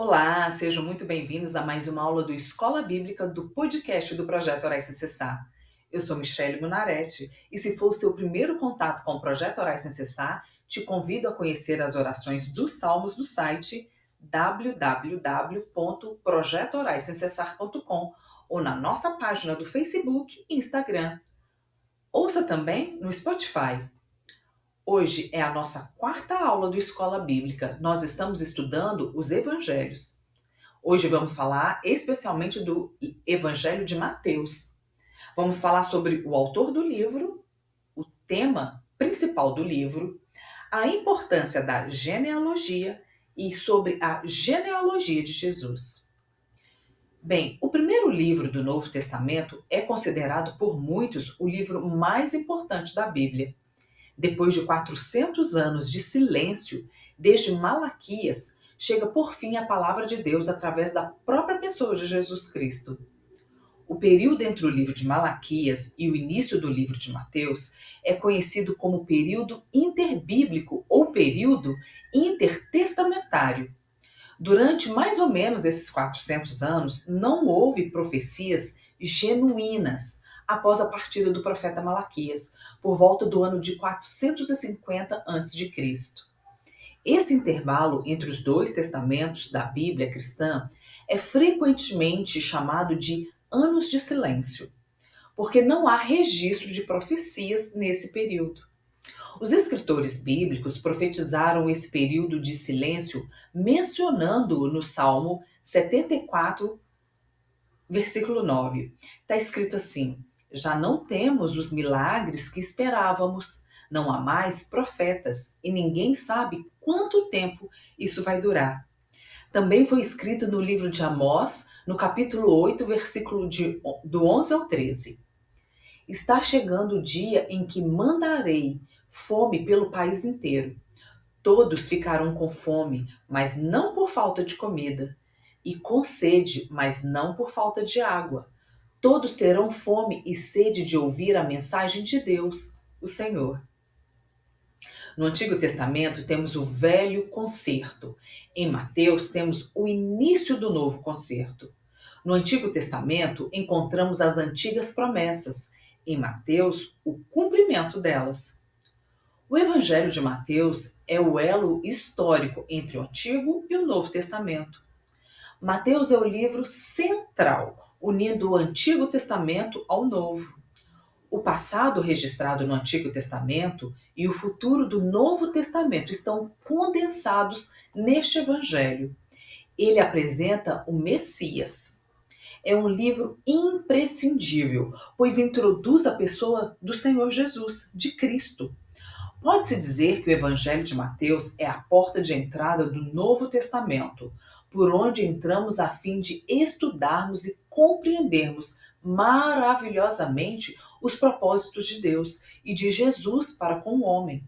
Olá, sejam muito bem-vindos a mais uma aula do Escola Bíblica do podcast do Projeto Orais Sem Cessar. Eu sou Michele Munaretti e se for o seu primeiro contato com o Projeto Orais Sem Cessar, te convido a conhecer as orações dos Salmos do site www.projetoraissemcessar.com ou na nossa página do Facebook e Instagram. Ouça também no Spotify. Hoje é a nossa quarta aula do Escola Bíblica. Nós estamos estudando os Evangelhos. Hoje vamos falar especialmente do Evangelho de Mateus. Vamos falar sobre o autor do livro, o tema principal do livro, a importância da genealogia e sobre a genealogia de Jesus. Bem, o primeiro livro do Novo Testamento é considerado por muitos o livro mais importante da Bíblia. Depois de 400 anos de silêncio, desde Malaquias, chega por fim a palavra de Deus através da própria pessoa de Jesus Cristo. O período entre o livro de Malaquias e o início do livro de Mateus é conhecido como período interbíblico ou período intertestamentário. Durante mais ou menos esses 400 anos, não houve profecias genuínas após a partida do profeta Malaquias, por volta do ano de 450 a.C. Esse intervalo entre os dois testamentos da Bíblia cristã é frequentemente chamado de anos de silêncio, porque não há registro de profecias nesse período. Os escritores bíblicos profetizaram esse período de silêncio mencionando-o no Salmo 74, versículo 9. Está escrito assim: já não temos os milagres que esperávamos, não há mais profetas e ninguém sabe quanto tempo isso vai durar. Também foi escrito no livro de Amós, no capítulo 8, versículo do 11 ao 13. Está chegando o dia em que mandarei fome pelo país inteiro. Todos ficarão com fome, mas não por falta de comida, e com sede, mas não por falta de água. Todos terão fome e sede de ouvir a mensagem de Deus, o Senhor. No Antigo Testamento temos o Velho Concerto. Em Mateus temos o início do Novo Concerto. No Antigo Testamento encontramos as antigas promessas. Em Mateus, o cumprimento delas. O Evangelho de Mateus é o elo histórico entre o Antigo e o Novo Testamento. Mateus é o livro central, unindo o Antigo Testamento ao Novo. O passado registrado no Antigo Testamento e o futuro do Novo Testamento estão condensados neste Evangelho. Ele apresenta o Messias. É um livro imprescindível, pois introduz a pessoa do Senhor Jesus, de Cristo. Pode-se dizer que o Evangelho de Mateus é a porta de entrada do Novo Testamento, por onde entramos a fim de estudarmos e compreendermos maravilhosamente os propósitos de Deus e de Jesus para com o homem.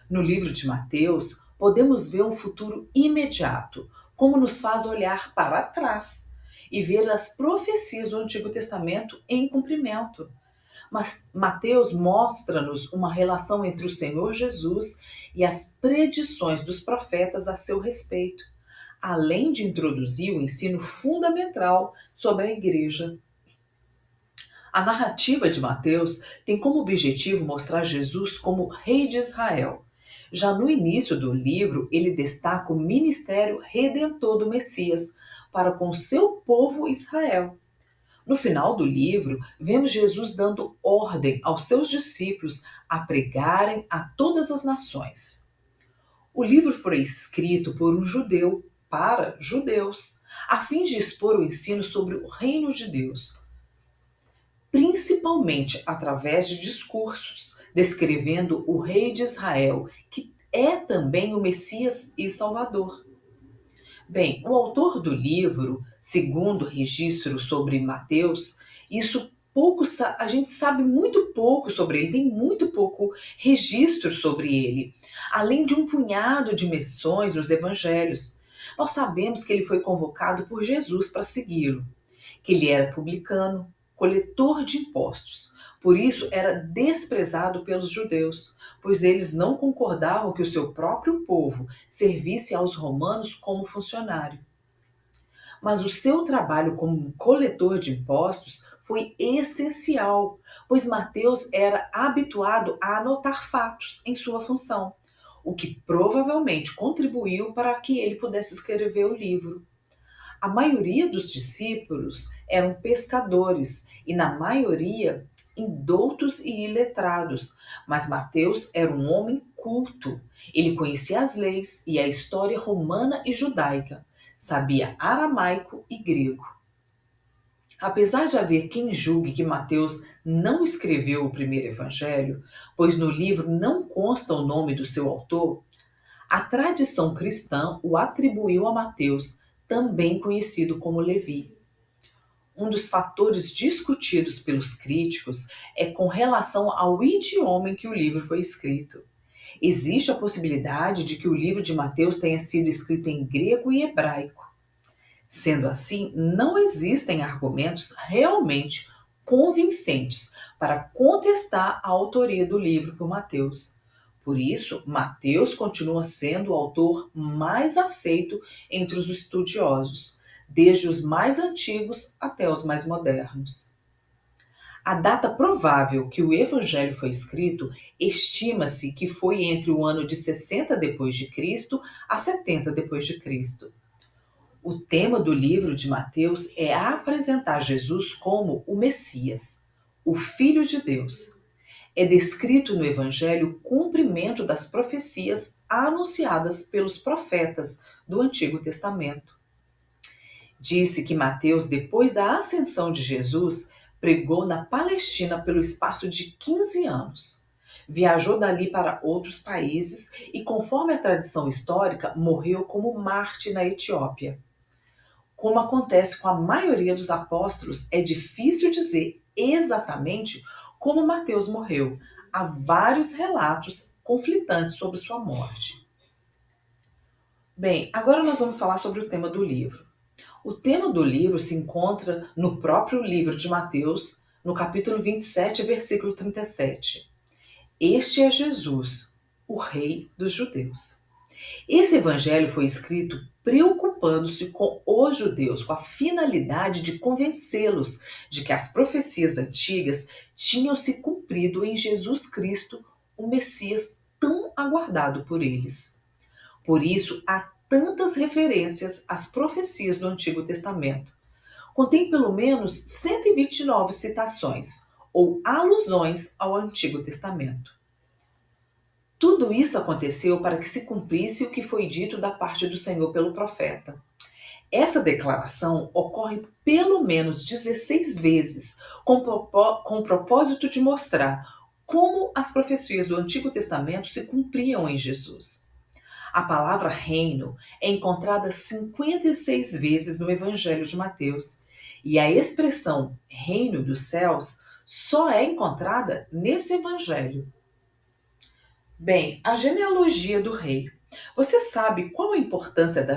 No livro de Mateus, podemos ver um futuro imediato, como nos faz olhar para trás e ver as profecias do Antigo Testamento em cumprimento. Mas Mateus mostra-nos uma relação entre o Senhor Jesus e as predições dos profetas a seu respeito, além de introduzir o ensino fundamental sobre a igreja. A narrativa de Mateus tem como objetivo mostrar Jesus como Rei de Israel. Já no início do livro, ele destaca o ministério redentor do Messias para com seu povo Israel. No final do livro, vemos Jesus dando ordem aos seus discípulos a pregarem a todas as nações. O livro foi escrito por um judeu para judeus, a fim de expor o ensino sobre o reino de Deus, principalmente através de discursos, descrevendo o rei de Israel, que é também o Messias e Salvador. Bem, o autor do livro, segundo registro sobre Mateus, isso a gente sabe muito pouco sobre ele, tem muito pouco registro sobre ele, além de um punhado de menções nos evangelhos. Nós sabemos que ele foi convocado por Jesus para segui-lo, que ele era publicano, coletor de impostos. Por isso era desprezado pelos judeus, pois eles não concordavam que o seu próprio povo servisse aos romanos como funcionário. Mas o seu trabalho como coletor de impostos foi essencial, pois Mateus era habituado a anotar fatos em sua função, o que provavelmente contribuiu para que ele pudesse escrever o livro. A maioria dos discípulos eram pescadores e, na maioria, indoutos e iletrados, mas Mateus era um homem culto. Ele conhecia as leis e a história romana e judaica, sabia aramaico e grego. Apesar de haver quem julgue que Mateus não escreveu o primeiro evangelho, pois no livro não consta o nome do seu autor, a tradição cristã o atribuiu a Mateus, também conhecido como Levi. Um dos fatores discutidos pelos críticos é com relação ao idioma em que o livro foi escrito. Existe a possibilidade de que o livro de Mateus tenha sido escrito em grego e hebraico. Sendo assim, não existem argumentos realmente convincentes para contestar a autoria do livro por Mateus. Por isso, Mateus continua sendo o autor mais aceito entre os estudiosos, desde os mais antigos até os mais modernos. A data provável que o evangelho foi escrito estima-se que foi entre o ano de 60 depois de Cristo a 70 depois de Cristo. O tema do livro de Mateus é apresentar Jesus como o Messias, o Filho de Deus. É descrito no Evangelho o cumprimento das profecias anunciadas pelos profetas do Antigo Testamento. Disse que Mateus, depois da ascensão de Jesus, pregou na Palestina pelo espaço de 15 anos. Viajou dali para outros países e, conforme a tradição histórica, morreu como Marte na Etiópia. Como acontece com a maioria dos apóstolos, é difícil dizer exatamente como Mateus morreu. Há vários relatos conflitantes sobre sua morte. Bem, agora nós vamos falar sobre o tema do livro. O tema do livro se encontra no próprio livro de Mateus, no capítulo 27, versículo 37. Este é Jesus, o Rei dos Judeus. Esse evangelho foi escrito preocupando-se com os judeus, com a finalidade de convencê-los de que as profecias antigas tinham se cumprido em Jesus Cristo, o Messias tão aguardado por eles. Por isso, há tantas referências às profecias do Antigo Testamento. Contém pelo menos 129 citações ou alusões ao Antigo Testamento. Tudo isso aconteceu para que se cumprisse o que foi dito da parte do Senhor pelo profeta. Essa declaração ocorre pelo menos 16 vezes, com o propósito de mostrar como as profecias do Antigo Testamento se cumpriam em Jesus. A palavra reino é encontrada 56 vezes no Evangelho de Mateus, e a expressão reino dos céus só é encontrada nesse Evangelho. Bem, a genealogia do rei. Você sabe qual a importância da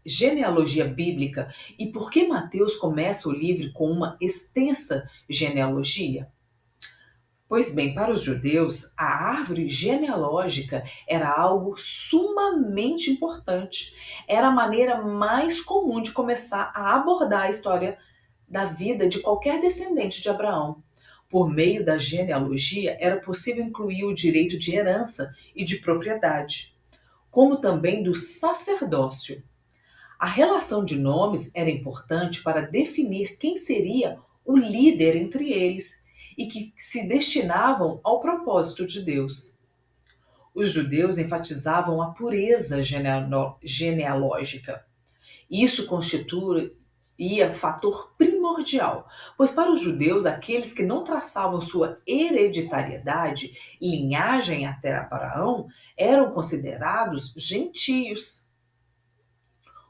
genealogia bíblica e por que Mateus começa o livro com uma extensa genealogia? Pois bem, para os judeus, a árvore genealógica era algo sumamente importante. Era a maneira mais comum de começar a abordar a história da vida de qualquer descendente de Abraão. Por meio da genealogia, era possível incluir o direito de herança e de propriedade, como também do sacerdócio. A relação de nomes era importante para definir quem seria o líder entre eles e que se destinavam ao propósito de Deus. Os judeus enfatizavam a pureza genealógica. Isso constituía fator primordial, pois para os judeus, aqueles que não traçavam sua hereditariedade, linhagem até Abraão, eram considerados gentios.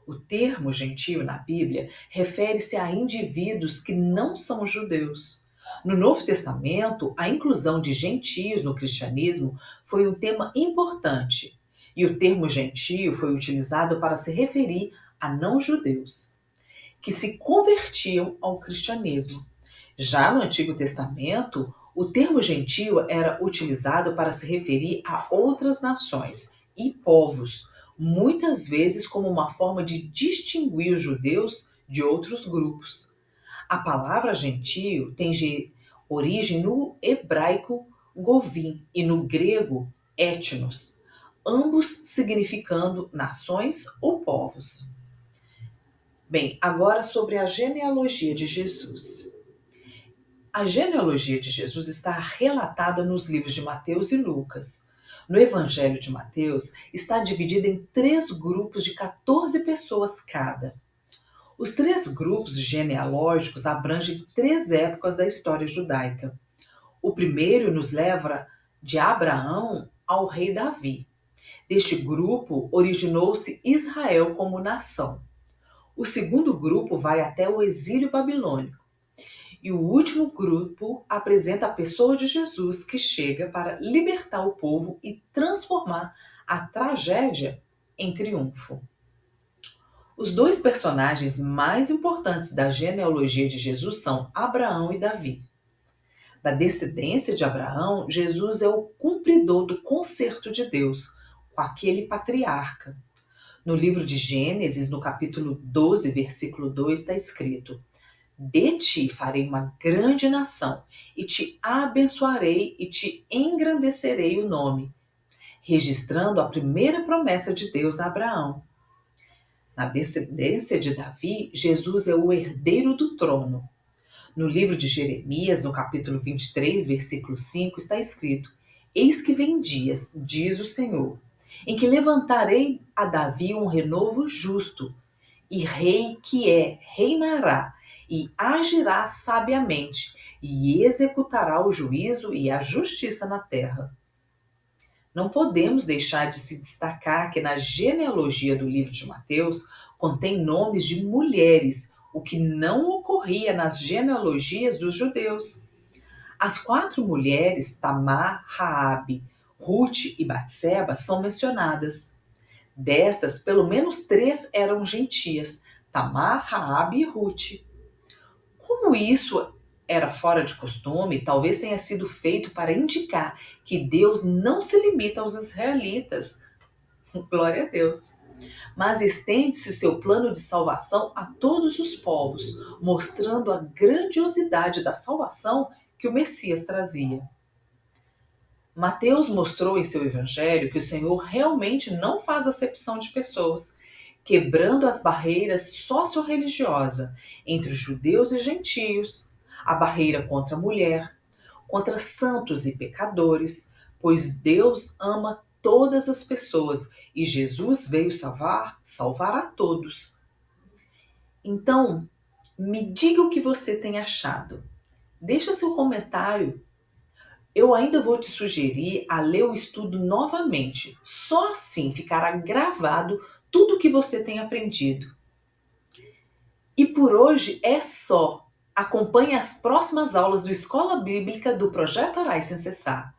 O termo gentio na Bíblia refere-se a indivíduos que não são judeus. No Novo Testamento, a inclusão de gentios no cristianismo foi um tema importante, e o termo gentio foi utilizado para se referir a não-judeus, que se convertiam ao cristianismo. Já no Antigo Testamento, o termo gentio era utilizado para se referir a outras nações e povos, muitas vezes como uma forma de distinguir os judeus de outros grupos. A palavra gentio tem origem no hebraico govim e no grego etnos, ambos significando nações ou povos. Bem, agora sobre a genealogia de Jesus. A genealogia de Jesus está relatada nos livros de Mateus e Lucas. No Evangelho de Mateus, está dividida em 3 grupos de 14 pessoas cada. Os 3 grupos genealógicos abrangem 3 épocas da história judaica. O primeiro nos leva de Abraão ao rei Davi. Deste grupo originou-se Israel como nação. O segundo grupo vai até o exílio babilônico. E o último grupo apresenta a pessoa de Jesus que chega para libertar o povo e transformar a tragédia em triunfo. Os 2 personagens mais importantes da genealogia de Jesus são Abraão e Davi. Da descendência de Abraão, Jesus é o cumpridor do concerto de Deus com aquele patriarca. No livro de Gênesis, no capítulo 12, versículo 2, está escrito: de ti farei uma grande nação, e te abençoarei e te engrandecerei o nome, registrando a primeira promessa de Deus a Abraão. Na descendência de Davi, Jesus é o herdeiro do trono. No livro de Jeremias, no capítulo 23, versículo 5, está escrito: eis que vem dias, diz o Senhor, em que levantarei a Davi um renovo justo, e rei que reinará, e agirá sabiamente, e executará o juízo e a justiça na terra. Não podemos deixar de se destacar que na genealogia do livro de Mateus contém nomes de mulheres, o que não ocorria nas genealogias dos judeus. As 4 mulheres, Tamar, Raabe, Ruth e Batseba, são mencionadas. Destas, pelo menos 3 eram gentias, Tamar, Raabe e Ruth. Como isso era fora de costume, talvez tenha sido feito para indicar que Deus não se limita aos israelitas. Glória a Deus. Mas estende-se seu plano de salvação a todos os povos, mostrando a grandiosidade da salvação que o Messias trazia. Mateus mostrou em seu evangelho que o Senhor realmente não faz acepção de pessoas, quebrando as barreiras socio-religiosas entre os judeus e gentios, a barreira contra a mulher, contra santos e pecadores, pois Deus ama todas as pessoas e Jesus veio salvar a todos. Então, me diga o que você tem achado. Deixa seu comentário. Eu ainda vou te sugerir a ler o estudo novamente. Só assim ficará gravado tudo o que você tem aprendido. E por hoje é só. Acompanhe as próximas aulas do Escola Bíblica do Projeto Orais Sem Cessar.